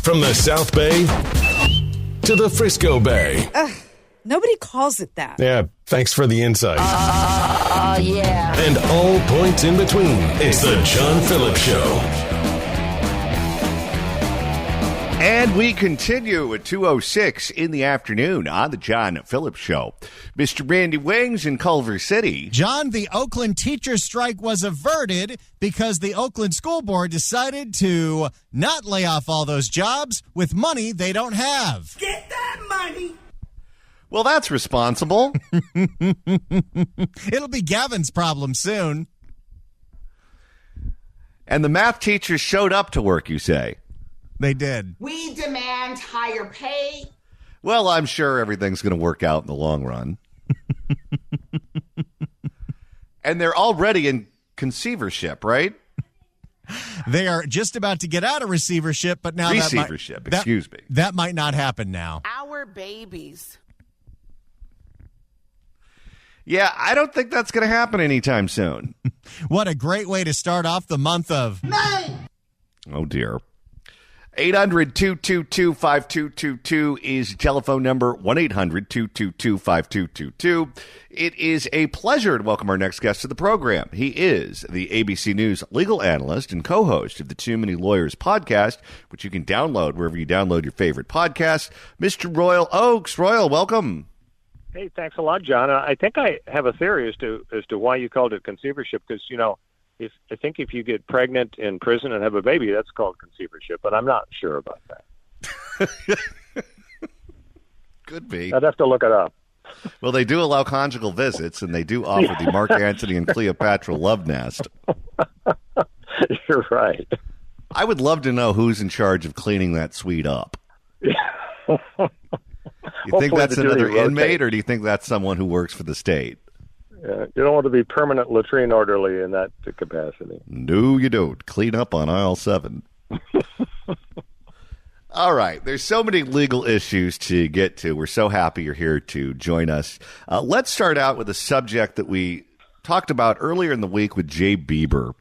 From the South Bay to the Frisco Bay. Nobody calls it that. Yeah, thanks for the insight. Yeah. And all points in between. It's the John Phillips Show. And we continue at 2:06 in the afternoon on the John Phillips Show. Mr. Randy Wings in Culver City. John, the Oakland teacher strike was averted because the Oakland School Board decided to not lay off all those jobs with money they don't have. Get that money! Well, that's responsible. It'll be Gavin's problem soon. And the math teachers showed up to work, you say? They did. We demand higher pay. Well, I'm sure everything's going to work out in the long run. And they're already in conceivership, right? They are just about to get out of receivership, but now receivership, excuse me. That might not happen now. Our babies. Yeah, I don't think that's going to happen anytime soon. What a great way to start off the month of May. Oh, dear. 800-222-5222 is the telephone number, 1-800-222-5222. It is a pleasure to welcome our next guest to the program. He is the ABC News legal analyst and co-host of the Too Many Lawyers podcast, which you can download wherever you download your favorite podcast, Mr. Royal Oakes. Royal, welcome. Hey, thanks a lot, John. I think I have a theory as to why you called it conceivership, because, you know, I think if you get pregnant in prison and have a baby, that's called conceivership, but I'm not sure about that. Could be. I'd have to look it up. Well, they do allow conjugal visits, and they do offer the Mark Antony and Cleopatra love nest. You're right. I would love to know who's in charge of cleaning that suite up. You think that's another inmate, or do you think that's someone who works for the state? You don't want to be permanent latrine orderly in that capacity. No, you don't. Clean up on aisle 7. All right. There's so many legal issues to get to. We're so happy you're here to join us. Let's start out with a subject that we talked about earlier in the week with Jay Bieber,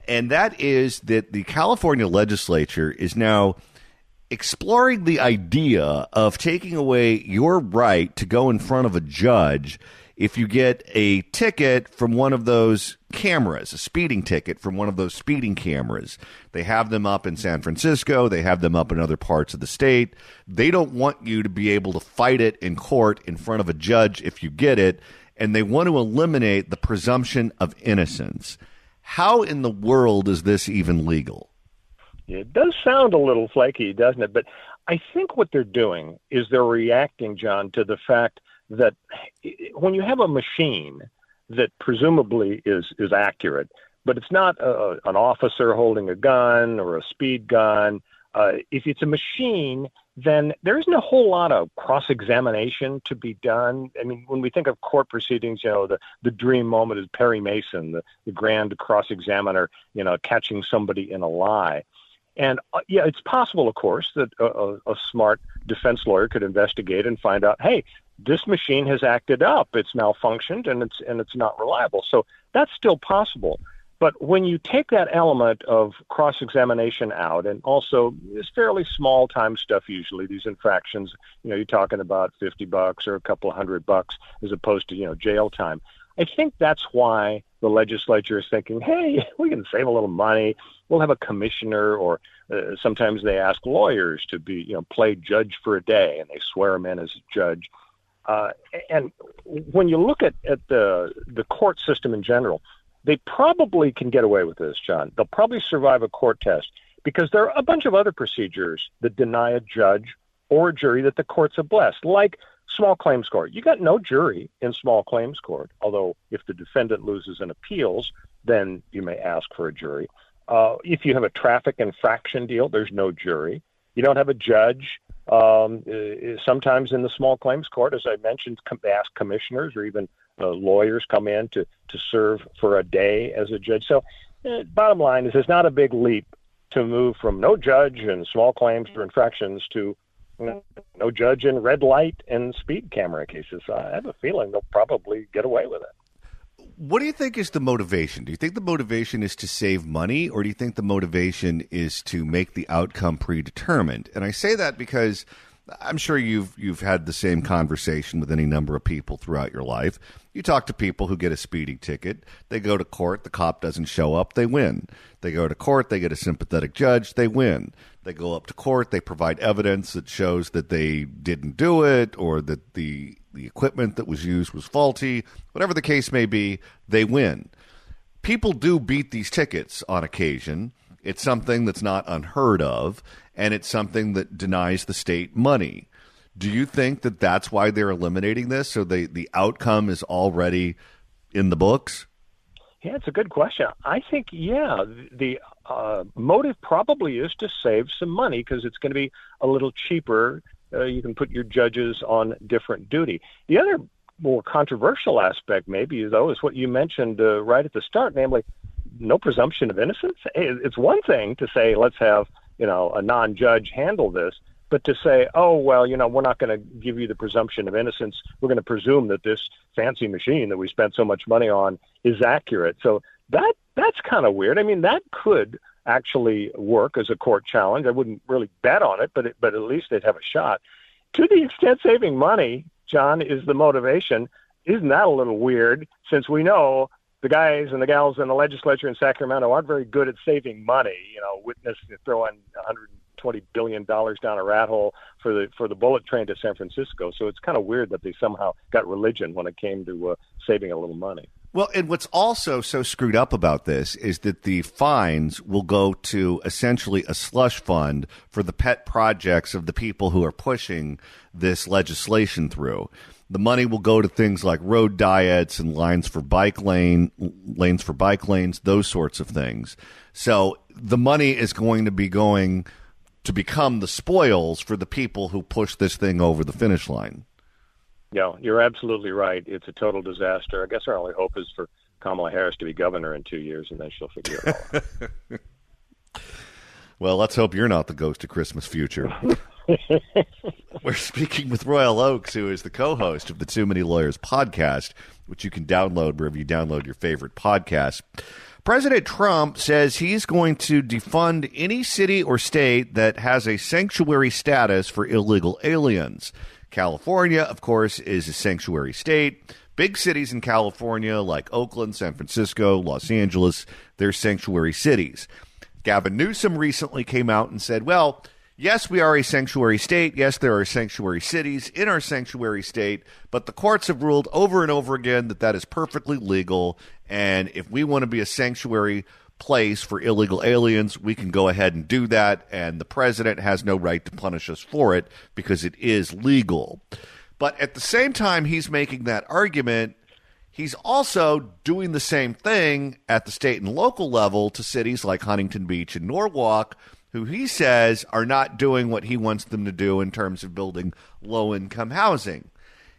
and that is that the California legislature is now exploring the idea of taking away your right to go in front of a judge if you get a ticket from one of those cameras, a speeding ticket from one of those speeding cameras. They have them up in San Francisco. They have them up in other parts of the state. They don't want you to be able to fight it in court in front of a judge if you get it, and they want to eliminate the presumption of innocence. How in the world is this even legal? It does sound a little flaky, doesn't it? But I think what they're doing is they're reacting, John, to the fact that when you have a machine that presumably is accurate, but it's not an officer holding a gun or a speed gun, if it's a machine, then there isn't a whole lot of cross-examination to be done. I mean, when we think of court proceedings, you know, the dream moment is Perry Mason, the grand cross-examiner, you know, catching somebody in a lie. And, yeah, it's possible, of course, that a smart defense lawyer could investigate and find out, hey, this machine has acted up, it's malfunctioned, and it's not reliable. So that's still possible. But when you take that element of cross-examination out, and also it's fairly small-time stuff usually, these infractions, you know, you're talking about $50 or a couple $100 as opposed to, you know, jail time. I think that's why the legislature is thinking, hey, we can save a little money. We'll have a commissioner, or sometimes they ask lawyers to be, you know, play judge for a day, and they swear them in as a judge. And when you look at the court system in general, they probably can get away with this, John. They'll probably survive a court test because there are a bunch of other procedures that deny a judge or a jury that the courts have blessed, like small claims court. You got no jury in small claims court, although if the defendant loses in appeals, then you may ask for a jury. If you have a traffic infraction deal, there's no jury. You don't have a judge. Sometimes in the small claims court, as I mentioned, they ask commissioners or even lawyers come in to serve for a day as a judge. So bottom line is it's not a big leap to move from no judge in small claims or infractions to no judge in red light and speed camera cases. I have a feeling they'll probably get away with it. What do you think is the motivation? Do you think the motivation is to save money, or do you think the motivation is to make the outcome predetermined? And I say that because I'm sure you've had the same conversation with any number of people throughout your life. You talk to people who get a speeding ticket. They go to court. The cop doesn't show up. They win. They go to court. They get a sympathetic judge. They win. They go up to court. They provide evidence that shows that they didn't do it, or that the equipment that was used was faulty. Whatever the case may be, they win. People do beat these tickets on occasion. It's something that's not unheard of, and it's something that denies the state money. Do you think that that's why they're eliminating this, so the outcome is already in the books? Yeah, it's a good question. I think, the motive probably is to save some money because it's going to be a little cheaper. You can put your judges on different duty. The other more controversial aspect, maybe, though, is what you mentioned right at the start, namely no presumption of innocence. It's one thing to say, let's have a non-judge handle this, but to say, oh, well, we're not going to give you the presumption of innocence. We're going to presume that this fancy machine that we spent so much money on is accurate. So that's kind of weird. I mean, that could actually work as a court challenge. I wouldn't really bet on it, but at least they'd have a shot. To the extent saving money, John, is the motivation, isn't that a little weird, since we know the guys and the gals in the legislature in Sacramento aren't very good at saving money. Witness throwing $120 billion down a rat hole for the bullet train to San Francisco. So it's kind of weird that they somehow got religion when it came to saving a little money. Well, and what's also so screwed up about this is that the fines will go to essentially a slush fund for the pet projects of the people who are pushing this legislation through. The money will go to things like road diets and lanes for bike lanes, those sorts of things. So the money is going to be going to become the spoils for the people who push this thing over the finish line. Yeah, you're absolutely right. It's a total disaster. I guess our only hope is for Kamala Harris to be governor in 2 years, and then she'll figure it all out. Well, let's hope you're not the ghost of Christmas future. We're speaking with Royal Oakes, who is the co-host of the Too Many Lawyers podcast, which you can download wherever you download your favorite podcast. President Trump says he's going to defund any city or state that has a sanctuary status for illegal aliens. California, of course, is a sanctuary state. Big cities in California like Oakland, San Francisco, Los Angeles, they're sanctuary cities. Gavin Newsom recently came out and said, well, yes, we are a sanctuary state. Yes, there are sanctuary cities in our sanctuary state, but the courts have ruled over and over again that that is perfectly legal. And if we want to be a sanctuary place for illegal aliens, we can go ahead and do that. And the president has no right to punish us for it because it is legal. But at the same time he's making that argument, he's also doing the same thing at the state and local level to cities like Huntington Beach and Norwalk, who he says are not doing what he wants them to do in terms of building low-income housing.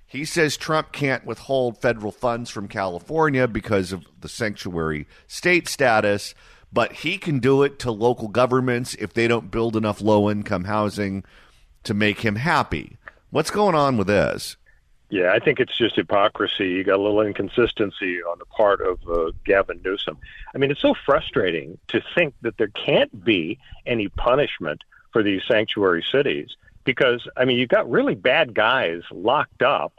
He says Trump can't withhold federal funds from California because of the sanctuary state status, but he can do it to local governments if they don't build enough low-income housing to make him happy. What's going on with this? Yeah, I think it's just hypocrisy. You got a little inconsistency on the part of Gavin Newsom. I mean, it's so frustrating to think that there can't be any punishment for these sanctuary cities because, I mean, you've got really bad guys locked up,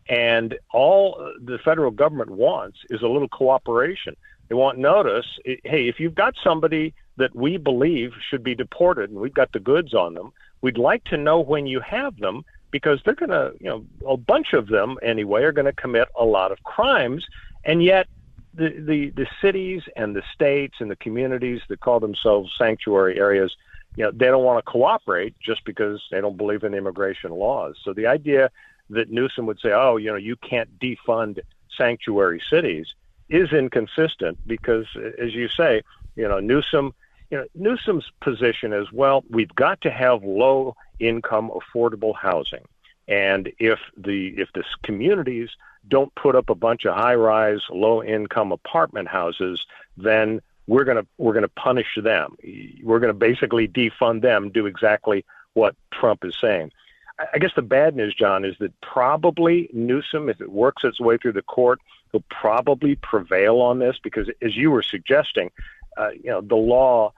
and all the federal government wants is a little cooperation. They want notice. Hey, if you've got somebody that we believe should be deported and we've got the goods on them, we'd like to know when you have them, because they're going to, a bunch of them anyway, are going to commit a lot of crimes. And yet the cities and the states and the communities that call themselves sanctuary areas, they don't want to cooperate just because they don't believe in immigration laws. So the idea that Newsom would say, oh, you can't defund sanctuary cities is inconsistent because, as you say, Newsom's position is, well, we've got to have low-income, affordable housing, and if the communities don't put up a bunch of high-rise, low-income apartment houses, then we're gonna punish them. We're gonna basically defund them, do exactly what Trump is saying. I guess the bad news, John, is that probably Newsom, if it works its way through the court, will probably prevail on this because, as you were suggesting, the law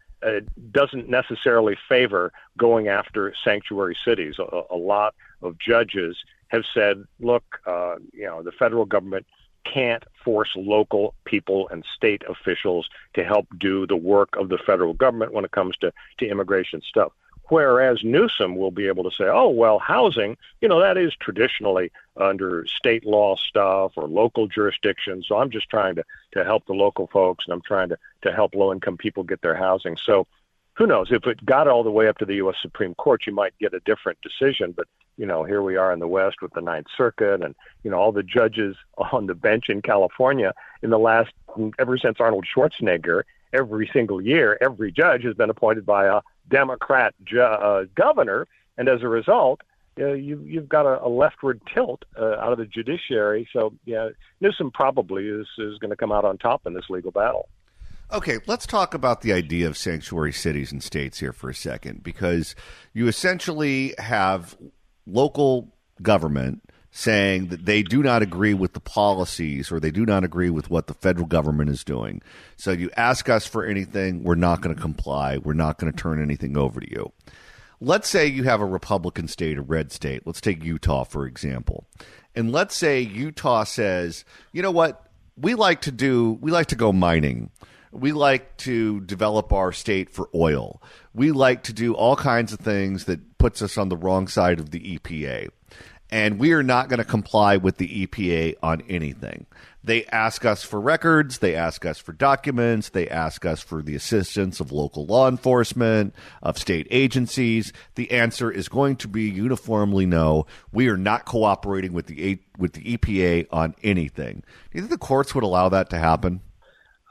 doesn't necessarily favor going after sanctuary cities. A lot of judges have said, look, the federal government can't force local people and state officials to help do the work of the federal government when it comes to immigration stuff. Whereas Newsom will be able to say, oh, well, housing, that is traditionally under state law stuff or local jurisdictions. So I'm just trying to help the local folks, and I'm trying to help low-income people get their housing. So who knows? If it got all the way up to the U.S. Supreme Court, you might get a different decision. But, here we are in the West with the Ninth Circuit and, all the judges on the bench in California ever since Arnold Schwarzenegger, every single year, every judge has been appointed by a Democrat governor. And as a result, you've got a leftward tilt out of the judiciary. So, Newsom probably is going to come out on top in this legal battle. Okay, let's talk about the idea of sanctuary cities and states here for a second, because you essentially have local government saying that they do not agree with the policies or they do not agree with what the federal government is doing. So you ask us for anything, we're not going to comply. We're not going to turn anything over to you. Let's say you have a Republican state, a red state. Let's take Utah, for example. And let's say Utah says, you know what, we like to go mining. We like to develop our state for oil. We like to do all kinds of things that puts us on the wrong side of the EPA. And we are not going to comply with the EPA on anything. They ask us for records. They ask us for documents. They ask us for the assistance of local law enforcement, of state agencies. The answer is going to be uniformly no. We are not cooperating with the EPA on anything. Do you think the courts would allow that to happen?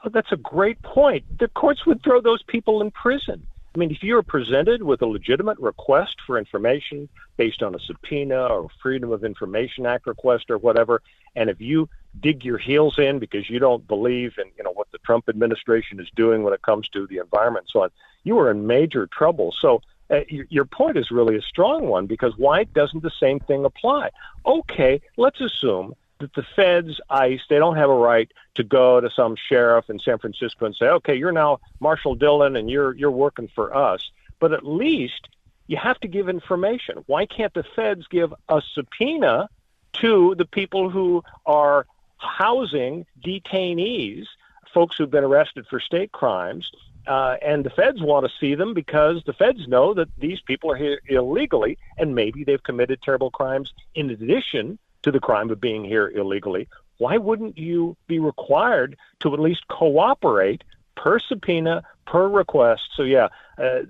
Oh, that's a great point. The courts would throw those people in prison. I mean, if you're presented with a legitimate request for information based on a subpoena or Freedom of Information Act request or whatever, and if you dig your heels in because you don't believe in what the Trump administration is doing when it comes to the environment and so on, you are in major trouble. So your point is really a strong one, because why doesn't the same thing apply? Okay, let's assume that the feds, ICE, they don't have a right to go to some sheriff in San Francisco and say, okay, you're now Marshall Dillon and you're working for us. But at least you have to give information. Why can't the feds give a subpoena to the people who are housing detainees, folks who've been arrested for state crimes, and the feds want to see them because the feds know that these people are here illegally and maybe they've committed terrible crimes in addition to the crime of being here illegally. Why wouldn't you be required to at least cooperate per subpoena, per request? So,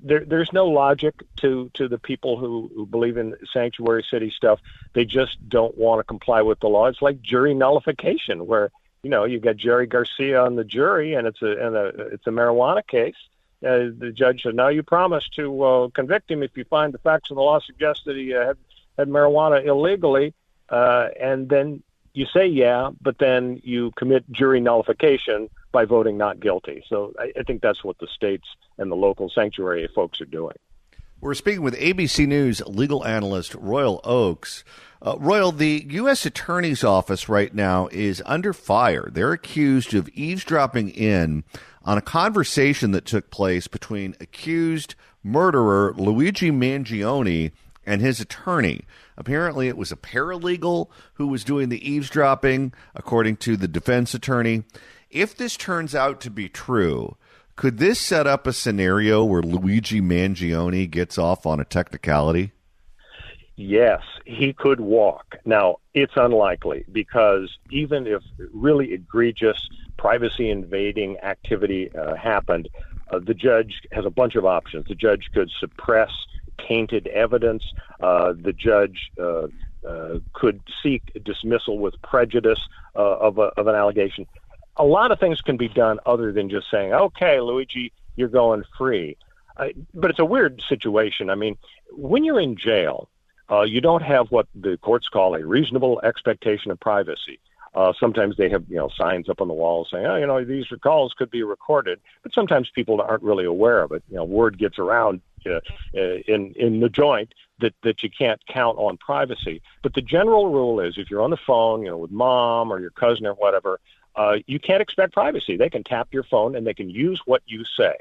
there's no logic to the people who believe in sanctuary city stuff. They just don't want to comply with the law. It's like jury nullification, where you got Jerry Garcia on the jury, and it's a marijuana case. The judge said, "No, you promised to convict him if you find the facts of the law suggest that he had marijuana illegally." And then you say but then you commit jury nullification by voting not guilty. So I think that's what the states and the local sanctuary folks are doing. We're speaking with ABC News legal analyst Royal Oakes. Royal, the U.S. Attorney's Office right now is under fire. They're accused of eavesdropping in on a conversation that took place between accused murderer Luigi Mangione and his attorney. Apparently, it was a paralegal who was doing the eavesdropping, according to the defense attorney. If this turns out to be true, could this set up a scenario where Luigi Mangione gets off on a technicality? Yes, he could walk. Now, it's unlikely, because even if really egregious privacy-invading activity happened, the judge has a bunch of options. The judge could suppress tainted evidence. The judge could seek dismissal with prejudice of an allegation. A lot of things can be done other than just saying, okay, Luigi, you're going free. But it's a weird situation. I mean, when you're in jail, you don't have what the courts call a reasonable expectation of privacy. Sometimes they have, signs up on the wall saying, these calls could be recorded. But sometimes people aren't really aware of it. Word gets around in the joint that you can't count on privacy. But the general rule is, if you're on the phone, with mom or your cousin or whatever, you can't expect privacy. They can tap your phone and they can use what you say.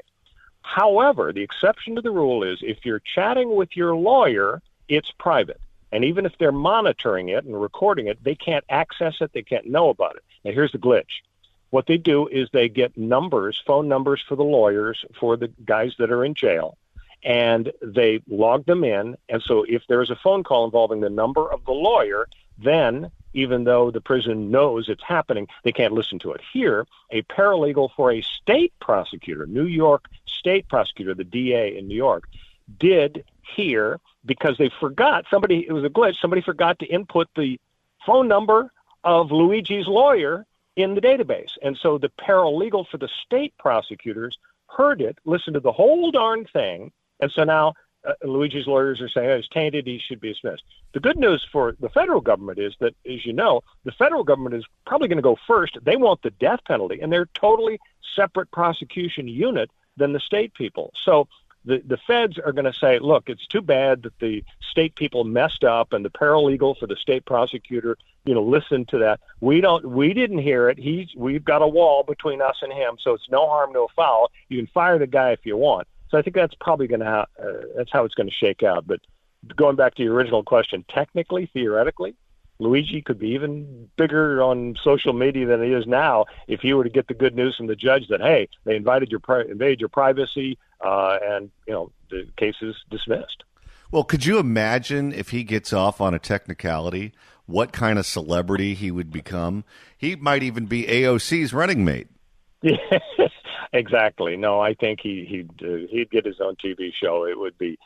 However, the exception to the rule is if you're chatting with your lawyer, it's private. And even if they're monitoring it and recording it, they can't access it. They can't know about it. Now, here's the glitch. What they do is they get numbers, phone numbers for the lawyers, for the guys that are in jail, and they log them in. And so if there is a phone call involving the number of the lawyer, then even though the prison knows it's happening, they can't listen to it. Here, a paralegal for a state prosecutor, New York state prosecutor, the DA in New York, did hear, because they forgot, it was a glitch, somebody forgot to input the phone number of Luigi's lawyer in the database. And so the paralegal for the state prosecutors heard it, listened to the whole darn thing, and so now Luigi's lawyers are saying, it's tainted, he should be dismissed. The good news for the federal government is that, as you know, the federal government is probably going to go first. They want the death penalty, and they're a totally separate prosecution unit than the state people. So the feds are going to say, look, it's too bad that the state people messed up and the paralegal for the state prosecutor, listened to that. We didn't hear it. We've got a wall between us and him, so it's no harm, no foul. You can fire the guy if you want. So I think that's probably that's how it's going to shake out. But going back to your original question, technically, theoretically, Luigi could be even bigger on social media than he is now if he were to get the good news from the judge that, hey, they invaded your privacy, and the case is dismissed. Well, could you imagine if he gets off on a technicality, what kind of celebrity he would become? He might even be AOC's running mate. Yeah, exactly. No, I think he'd get his own TV show. It'd be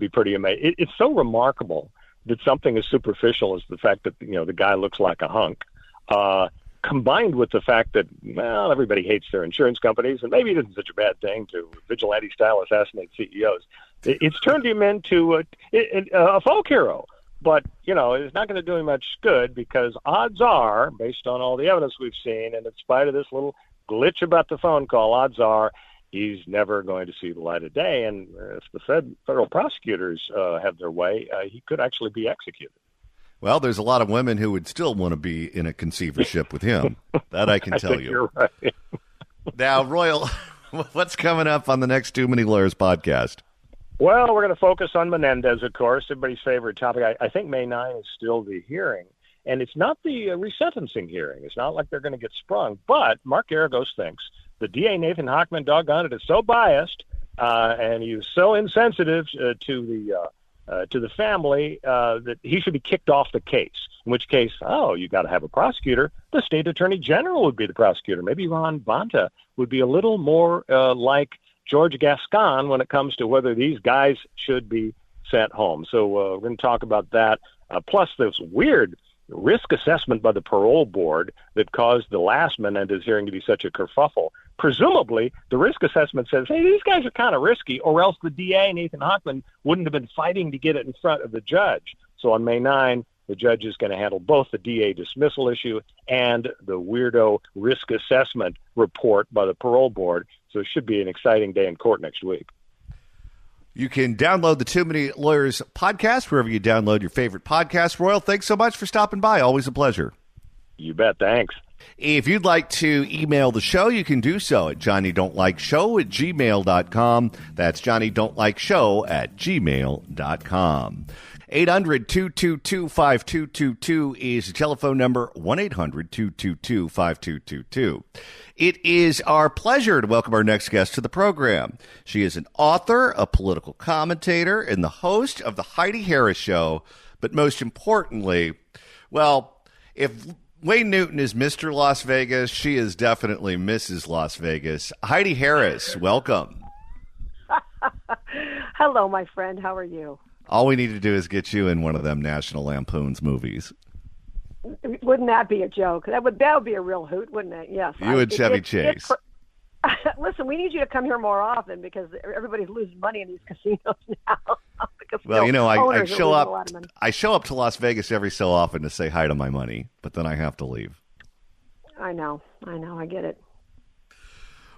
pretty amazing. It's so remarkable that something as superficial as the fact that the guy looks like a hunk, combined with the fact that everybody hates their insurance companies, and maybe it isn't such a bad thing to vigilante style assassinate CEOs. It's turned him into a folk hero. But, it's not going to do him much good, because odds are, based on all the evidence we've seen, and in spite of this little glitch about the phone call, odds are he's never going to see the light of day. And if the federal prosecutors have their way, he could actually be executed. Well, there's a lot of women who would still want to be in a conceivership with him. That I can tell you. You're right. Now, Royal, what's coming up on the next Too Many Lawyers podcast? Well, we're going to focus on Menendez, of course, everybody's favorite topic. I think May 9 is still the hearing, and it's not the resentencing hearing. It's not like they're going to get sprung. But Mark Geragos thinks the DA, Nathan Hochman, doggone it, is so biased, and he was so insensitive to the family that he should be kicked off the case. In which case, you got to have a prosecutor. The state attorney general would be the prosecutor. Maybe Ron Bonta would be a little more like George Gascon when it comes to whether these guys should be sent home. So we're going to talk about that. Plus, this weird risk assessment by the parole board that caused the last Menendez hearing to be such a kerfuffle. Presumably, the risk assessment says, hey, these guys are kind of risky, or else the DA, Nathan Hochman, wouldn't have been fighting to get it in front of the judge. So on May 9, the judge is going to handle both the DA dismissal issue and the weirdo risk assessment report by the parole board. So it should be an exciting day in court next week. You can download the Too Many Lawyers podcast wherever you download your favorite podcast. Royal, thanks so much for stopping by. Always a pleasure. You bet. Thanks. If you'd like to email the show, you can do so at johnnydon'tlikeshow@gmail.com. That's johnnydon'tlikeshow@gmail.com. 800-222-5222 is the telephone number, 1-800-222-5222. It is our pleasure to welcome our next guest to the program. She is an author, a political commentator, and the host of the Heidi Harris Show. But most importantly, well, if Wayne Newton is Mr. Las Vegas, she is definitely Mrs. Las Vegas. Heidi Harris, welcome. Hello, my friend. How are you? All we need to do is get you in one of them National Lampoon's movies. Wouldn't that be a joke? That would be a real hoot, wouldn't it? Yes. You and Chevy Chase. Listen, we need you to come here more often because everybody's losing money in these casinos now. Well, I show up. I show up to Las Vegas every so often to say hi to my money, but then I have to leave. I know. I get it.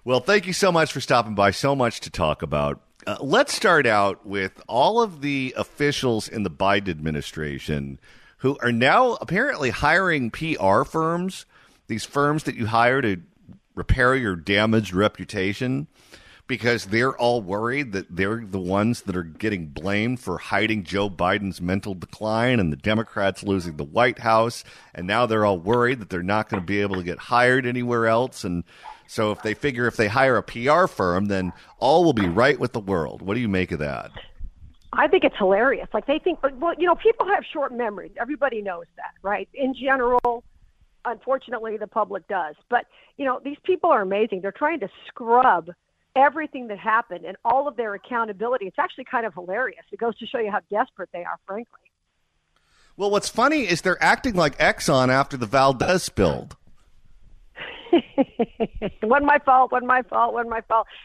Well, thank you so much for stopping by. So much to talk about. let's start out with all of the officials in the Biden administration who are now apparently hiring PR firms, these firms that you hire to repair your damaged reputation, because they're all worried that they're the ones that are getting blamed for hiding Joe Biden's mental decline and the Democrats losing the White House. And now they're all worried that they're not going to be able to get hired anywhere else. And so if they figure if they hire a PR firm, then all will be right with the world. What do you make of that? I think it's hilarious. Like they think, well, people have short memories. Everybody knows that, right? In general, unfortunately, the public does. But, these people are amazing. They're trying to scrub everything that happened and all of their accountability. It's actually kind of hilarious. It goes to show you how desperate they are, frankly. Well, what's funny is they're acting like Exxon after the Valdez spilled. Wasn't my fault.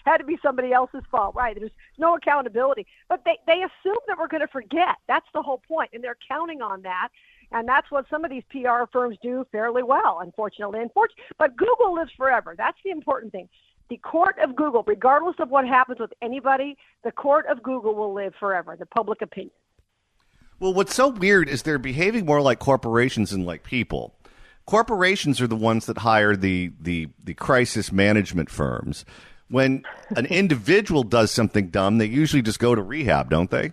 Had to be somebody else's fault, right? There's no accountability. But they assume that we're going to forget. That's the whole point, and they're counting on that. And that's what some of these PR firms do fairly well, unfortunately. But Google lives forever. That's the important thing. The court of Google, regardless of what happens with anybody, the court of Google will live forever, the public opinion. Well, what's so weird is they're behaving more like corporations than like people. Corporations are the ones that hire the crisis management firms. When an individual does something dumb, they usually just go to rehab, don't they?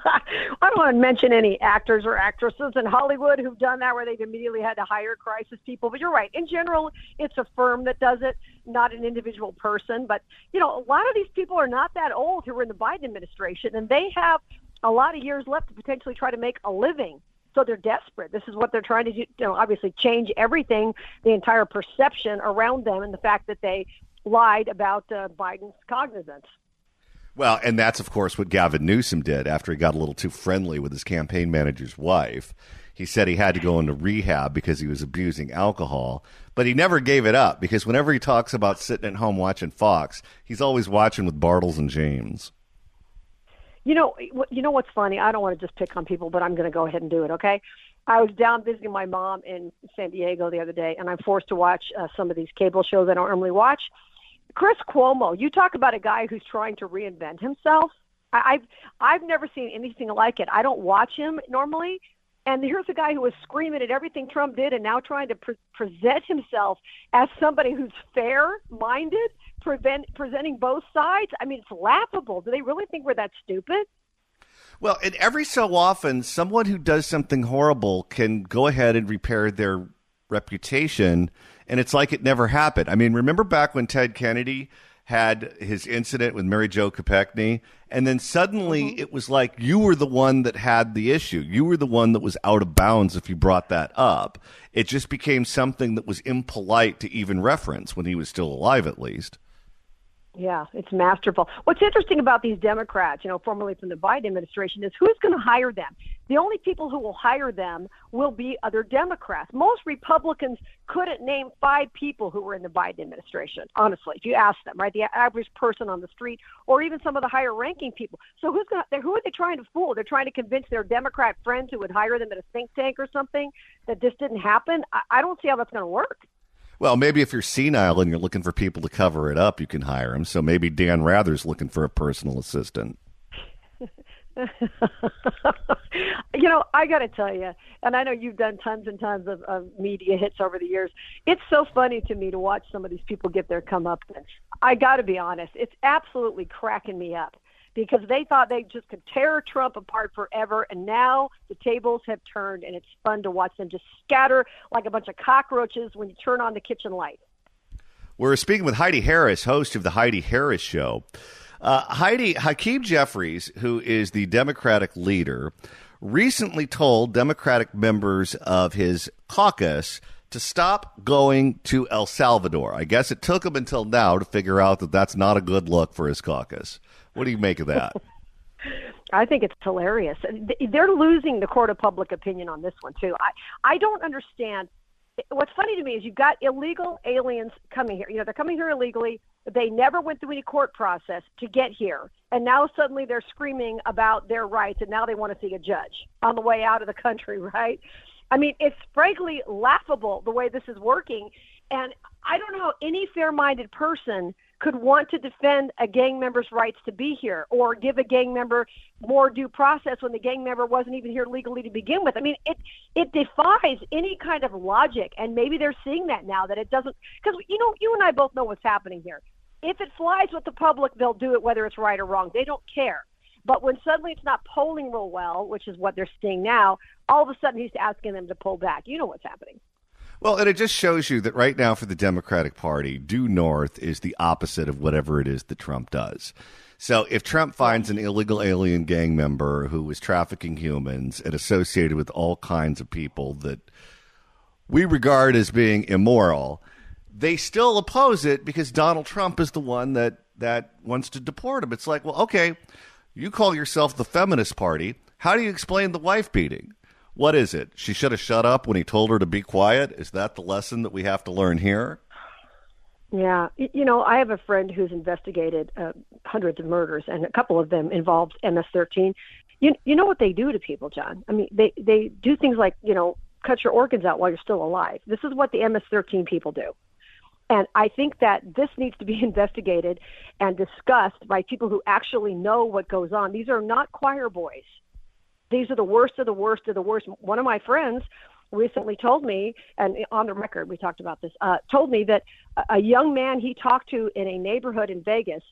I don't want to mention any actors or actresses in Hollywood who've done that where they've immediately had to hire crisis people. But you're right. In general, it's a firm that does it, not an individual person. But, a lot of these people are not that old who were in the Biden administration, and they have a lot of years left to potentially try to make a living. So they're desperate. This is what they're trying to do, obviously change everything, the entire perception around them and the fact that they lied about Biden's cognizance. Well, and that's, of course, what Gavin Newsom did after he got a little too friendly with his campaign manager's wife. He said he had to go into rehab because he was abusing alcohol, but he never gave it up because whenever he talks about sitting at home watching Fox, he's always watching with Bartles and James. You know what's funny? I don't want to just pick on people, but I'm going to go ahead and do it, okay? I was down visiting my mom in San Diego the other day, and I'm forced to watch some of these cable shows I don't normally watch. Chris Cuomo, you talk about a guy who's trying to reinvent himself. I've never seen anything like it. I don't watch him normally. And here's a guy who was screaming at everything Trump did and now trying to present himself as somebody who's fair-minded, presenting both sides. I mean, it's laughable. Do they really think we're that stupid? Well, and every so often, someone who does something horrible can go ahead and repair their reputation, and it's like it never happened. I mean, remember back when Ted Kennedy had his incident with Mary Jo Kopechne, and then suddenly it was like you were the one that had the issue. You were the one that was out of bounds if you brought that up. It just became something that was impolite to even reference when he was still alive, at least. Yeah, it's masterful. What's interesting about these Democrats, formerly from the Biden administration, is who's going to hire them? The only people who will hire them will be other Democrats. Most Republicans couldn't name 5 people who were in the Biden administration, honestly, if you ask them, right? The average person on the street or even some of the higher-ranking people. So who are they trying to fool? They're trying to convince their Democrat friends who would hire them at a think tank or something that this didn't happen? I don't see how that's going to work. Well, maybe if you're senile and you're looking for people to cover it up, you can hire them. So maybe Dan Rather's looking for a personal assistant. I got to tell you, and I know you've done tons and tons of media hits over the years. It's so funny to me to watch some of these people get their comeuppance. I got to be honest. It's absolutely cracking me up because they thought they just could tear Trump apart forever, and now the tables have turned, and it's fun to watch them just scatter like a bunch of cockroaches when you turn on the kitchen light. We're speaking with Heidi Harris, host of The Heidi Harris Show. Heidi, Hakeem Jeffries, who is the Democratic leader, recently told Democratic members of his caucus to stop going to El Salvador. I guess it took him until now to figure out that that's not a good look for his caucus. What do you make of that? I think it's hilarious. They're losing the court of public opinion on this one, too. I don't understand. What's funny to me is you've got illegal aliens coming here. They're coming here illegally. They never went through any court process to get here. And now suddenly they're screaming about their rights, and now they want to see a judge on the way out of the country, right? I mean, it's frankly laughable the way this is working. And I don't know any fair-minded person could want to defend a gang member's rights to be here or give a gang member more due process when the gang member wasn't even here legally to begin with. I mean, it defies any kind of logic, and maybe they're seeing that now, that it doesn't, because, you and I both know what's happening here. If it flies with the public, they'll do it whether it's right or wrong. They don't care. But when suddenly it's not polling real well, which is what they're seeing now, all of a sudden he's asking them to pull back. You know what's happening. Well, and it just shows you that right now for the Democratic Party, due north is the opposite of whatever it is that Trump does. So if Trump finds an illegal alien gang member who was trafficking humans and associated with all kinds of people that we regard as being immoral, they still oppose it because Donald Trump is the one that wants to deport him. It's like, well, okay, you call yourself the feminist party. How do you explain the wife beating? What is it? She should have shut up when he told her to be quiet? Is that the lesson that we have to learn here? Yeah. I have a friend who's investigated hundreds of murders, and a couple of them involved MS-13. You know what they do to people, John? I mean, they do things like, cut your organs out while you're still alive. This is what the MS-13 people do. And I think that this needs to be investigated and discussed by people who actually know what goes on. These are not choir boys. These are the worst of the worst of the worst. One of my friends recently told me, and on the record we talked about this, told me that a young man he talked to in a neighborhood in Vegas,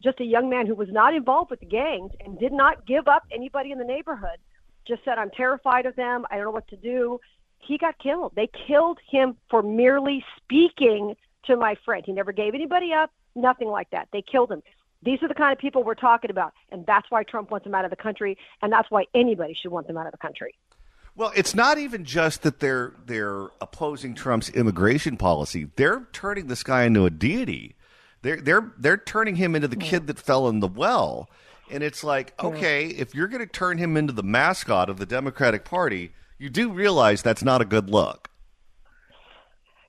just a young man who was not involved with the gangs and did not give up anybody in the neighborhood, just said, I'm terrified of them. I don't know what to do. He got killed. They killed him for merely speaking to my friend. He never gave anybody up, nothing like that. They killed him. These are the kind of people we're talking about, and that's why Trump wants them out of the country, and that's why anybody should want them out of the country. Well, it's not even just that they're opposing Trump's immigration policy. They're turning this guy into a deity. They're turning him into the kid that fell in the well. And it's like, okay, if you're going to turn him into the mascot of the Democratic Party, you do realize that's not a good look.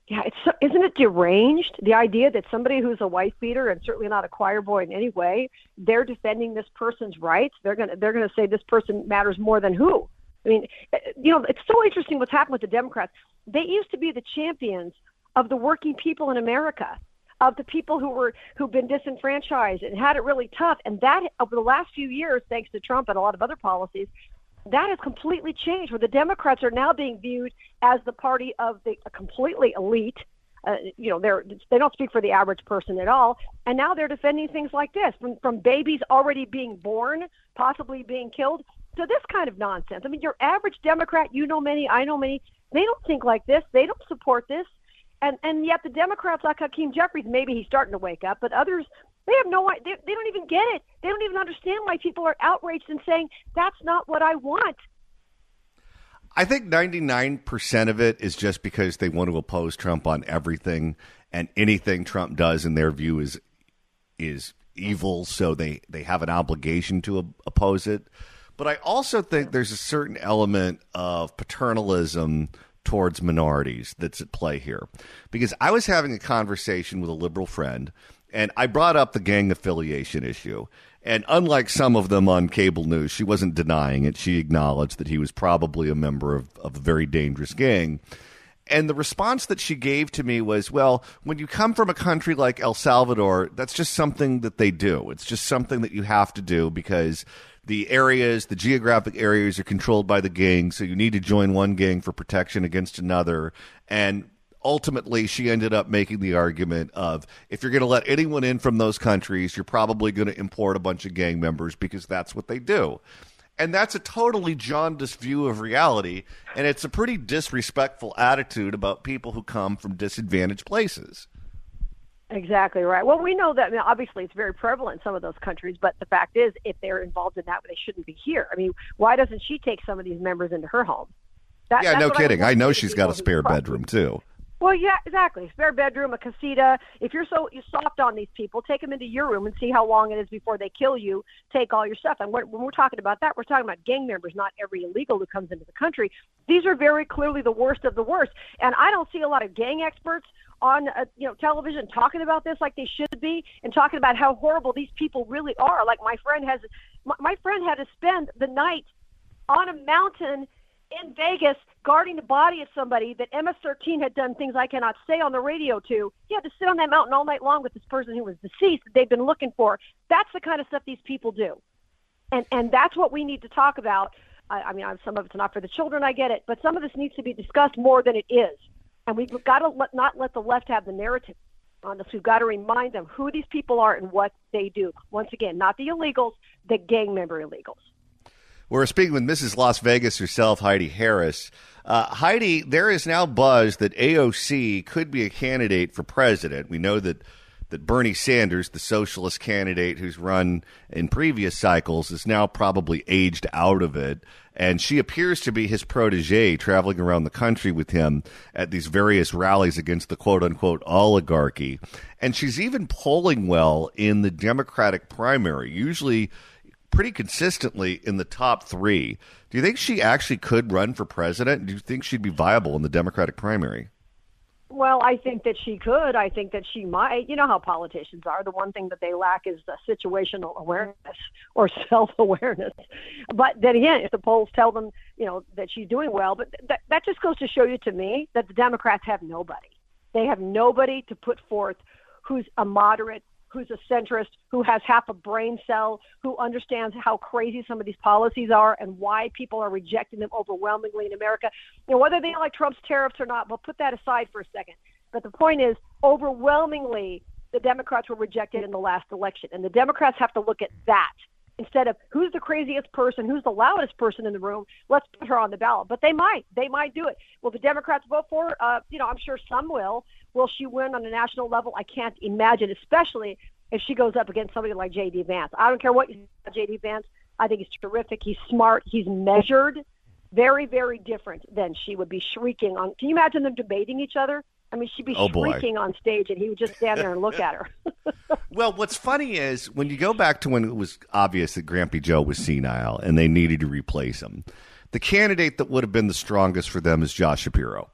Yeah, isn't it deranged? The idea that somebody who's a wife beater and certainly not a choir boy in any way, they're defending this person's rights. They're gonna say this person matters more than who? I mean, it's so interesting what's happened with the Democrats. They used to be the champions of the working people in America, of the people who've been disenfranchised and had it really tough. And that over the last few years, thanks to Trump and a lot of other policies, that has completely changed, where the Democrats are now being viewed as the party of the completely elite. They don't speak for the average person at all. And now they're defending things like this, from babies already being born, possibly being killed, to this kind of nonsense. I mean, your average Democrat, you know many, I know many, they don't think like this. They don't support this. And yet the Democrats like Hakeem Jeffries, maybe he's starting to wake up, but others, they have no idea. They don't even get it. They don't even understand why people are outraged and saying, that's not what I want. I think 99% of it is just because they want to oppose Trump on everything, and anything Trump does in their view is evil, so they have an obligation to oppose it. But I also think there's a certain element of paternalism towards minorities that's at play here. Because I was having a conversation with a liberal friend, and I brought up the gang affiliation issue. And unlike some of them on cable news, she wasn't denying it. She acknowledged that he was probably a member of a very dangerous gang. And the response that she gave to me was, well, when you come from a country like El Salvador, that's just something that they do. It's just something that you have to do because the geographic areas are controlled by the gang, so you need to join one gang for protection against another. And ultimately, she ended up making the argument of, if you're going to let anyone in from those countries, you're probably going to import a bunch of gang members because that's what they do. And that's a totally jaundiced view of reality, and it's a pretty disrespectful attitude about people who come from disadvantaged places. Exactly right. Well, we know that, obviously it's very prevalent in some of those countries, but the fact is, if they're involved in that, they shouldn't be here. I mean, why doesn't she take some of these members into her home? Yeah, no kidding. I know she's got a spare bedroom, too. Well, yeah, exactly. Spare bedroom, a casita. If you're soft on these people, take them into your room and see how long it is before they kill you. Take all your stuff. And when we're talking about that, we're talking about gang members, not every illegal who comes into the country. These are very clearly the worst of the worst. And I don't see a lot of gang experts on television talking about this like they should be, and talking about how horrible these people really are. Like my friend had to spend the night on a mountain in Vegas guarding the body of somebody that MS-13 had done things I cannot say on the radio to. He had to sit on that mountain all night long with this person who was deceased that they've been looking for. That's the kind of stuff these people do. And that's what we need to talk about. I mean, some of it's not for the children, I get it, but some of this needs to be discussed more than it is. And we've got to not let the left have the narrative on this. We've got to remind them who these people are and what they do. Once again, not the illegals, the gang member illegals. We're speaking with Mrs. Las Vegas herself, Heidi Harris. Heidi, there is now buzz that AOC could be a candidate for president. We know that Bernie Sanders, the socialist candidate who's run in previous cycles, is now probably aged out of it. And she appears to be his protege, traveling around the country with him at these various rallies against the quote-unquote oligarchy. And she's even polling well in the Democratic primary, usually pretty consistently in the top 3. Do you think she actually could run for president? Do you think she'd be viable in the Democratic primary? Well, I think that she could. I think that she might. You know how politicians are. The one thing that they lack is situational awareness or self-awareness. But then again, if the polls tell them, that she's doing well, but that just goes to show you to me that the Democrats have nobody. They have nobody to put forth who's a moderate, who's a centrist, who has half a brain cell, who understands how crazy some of these policies are and why people are rejecting them overwhelmingly in America. Whether they like Trump's tariffs or not, we'll put that aside for a second. But the point is, overwhelmingly, the Democrats were rejected in the last election. And the Democrats have to look at that instead of who's the craziest person, who's the loudest person in the room, let's put her on the ballot. But they might do it. Will the Democrats vote for her? I'm sure some will. Will she win on a national level? I can't imagine, especially if she goes up against somebody like J.D. Vance. I don't care what you say about J.D. Vance. I think he's terrific. He's smart. He's measured. Very, very different than she would be shrieking on. Can you imagine them debating each other? I mean, she'd be shrieking on stage, and he would just stand there and look at her. Well, what's funny is when you go back to when it was obvious that Grampy Joe was senile and they needed to replace him, the candidate that would have been the strongest for them is Josh Shapiro.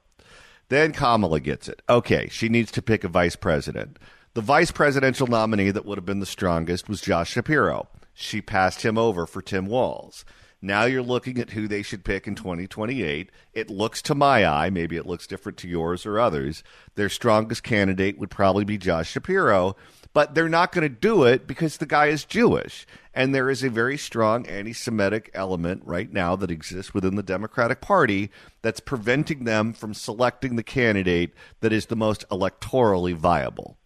Then Kamala gets it. Okay, she needs to pick a vice president. The vice presidential nominee that would have been the strongest was Josh Shapiro. She passed him over for Tim Walz. Now you're looking at who they should pick in 2028. It looks to my eye, maybe it looks different to yours or others, their strongest candidate would probably be Josh Shapiro, but they're not going to do it because the guy is Jewish. And there is a very strong anti-Semitic element right now that exists within the Democratic Party that's preventing them from selecting the candidate that is the most electorally viable.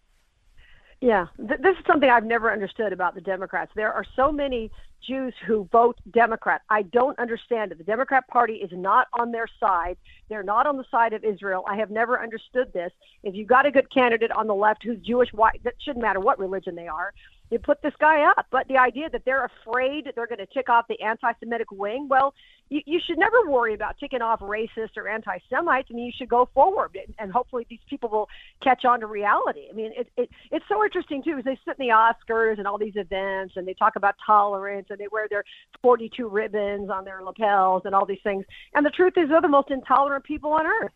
Yeah, this is something I've never understood about the Democrats. There are so many Jews who vote Democrat. I don't understand it. The Democrat Party is not on their side. They're not on the side of Israel. I have never understood this. If you've got a good candidate on the left who's Jewish, white, that shouldn't matter what religion they are, you put this guy up. But the idea that they're afraid they're going to tick off the anti-Semitic wing, well, you should never worry about ticking off racists or anti-Semites. I mean, you should go forward, and hopefully these people will catch on to reality. I mean, it's so interesting, too, because they sit in the Oscars and all these events, and they talk about tolerance, and they wear their 42 ribbons on their lapels and all these things. And the truth is they're the most intolerant people on earth.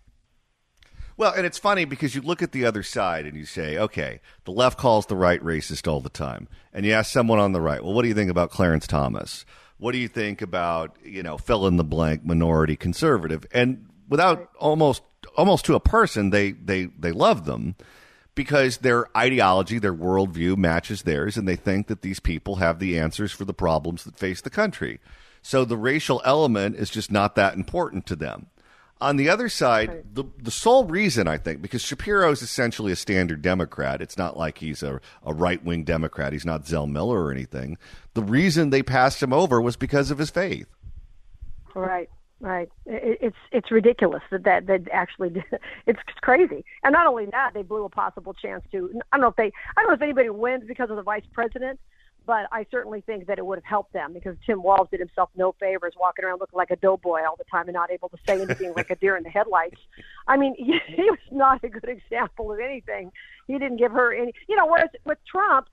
Well, and it's funny because you look at the other side and you say, okay, the left calls the right racist all the time. And you ask someone on the right, well, what do you think about Clarence Thomas? What do you think about, fill in the blank minority conservative? And without almost to a person, they love them because their ideology, their worldview matches theirs. And they think that these people have the answers for the problems that face the country. So the racial element is just not that important to them. On the other side, the sole reason, I think, because Shapiro is essentially a standard Democrat. It's not like he's a right-wing Democrat. He's not Zell Miller or anything. The reason they passed him over was because of his faith. Right. It's ridiculous that actually it's crazy. And not only that, they blew a possible chance to. I don't know if anybody wins because of the vice president. But I certainly think that it would have helped them because Tim Walz did himself no favors walking around looking like a doughboy all the time and not able to say anything like a deer in the headlights. I mean, he was not a good example of anything. He didn't give her any, whereas with Trump,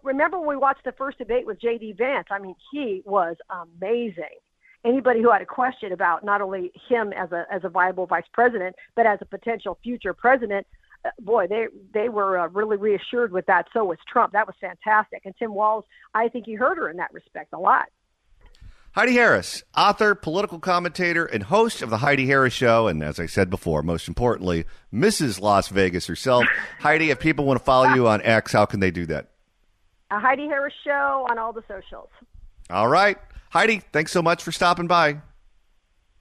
remember when we watched the first debate with J.D. Vance? I mean, he was amazing. Anybody who had a question about not only him as a viable vice president, but as a potential future president, boy, they were really reassured with that. So was Trump. That was fantastic. And Tim Walz, I think he hurt her in that respect a lot. Heidi Harris, author, political commentator, and host of The Heidi Harris Show. And as I said before, most importantly, Mrs. Las Vegas herself. Heidi, if people want to follow you on X, how can they do that? A Heidi Harris Show on all the socials. All right. Heidi, thanks so much for stopping by.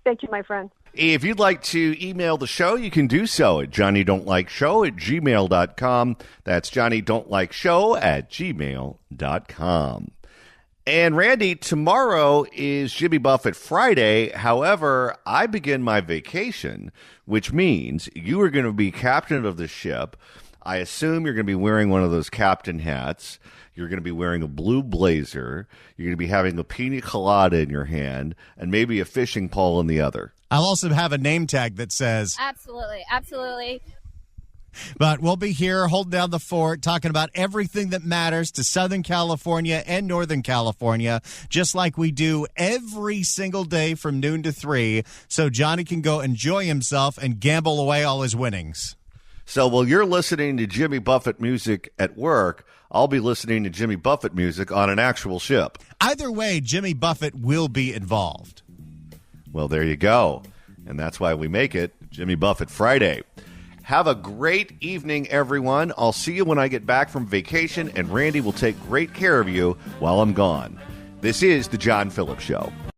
Thank you, my friend. If you'd like to email the show, you can do so at johnnydon'tlikeshow@gmail.com. That's johnnydon'tlikeshow@gmail.com. And Randy, tomorrow is Jimmy Buffett Friday. However, I begin my vacation, which means you are going to be captain of the ship. I assume you're going to be wearing one of those captain hats. You're going to be wearing a blue blazer. You're going to be having a pina colada in your hand and maybe a fishing pole in the other. I'll also have a name tag that says... Absolutely, absolutely. But we'll be here holding down the fort, talking about everything that matters to Southern California and Northern California, just like we do every single day from noon to 3, so Johnny can go enjoy himself and gamble away all his winnings. So while you're listening to Jimmy Buffett music at work, I'll be listening to Jimmy Buffett music on an actual ship. Either way, Jimmy Buffett will be involved. Well, there you go. And that's why we make it Jimmy Buffett Friday. Have a great evening, everyone. I'll see you when I get back from vacation, and Randy will take great care of you while I'm gone. This is The John Phillips Show.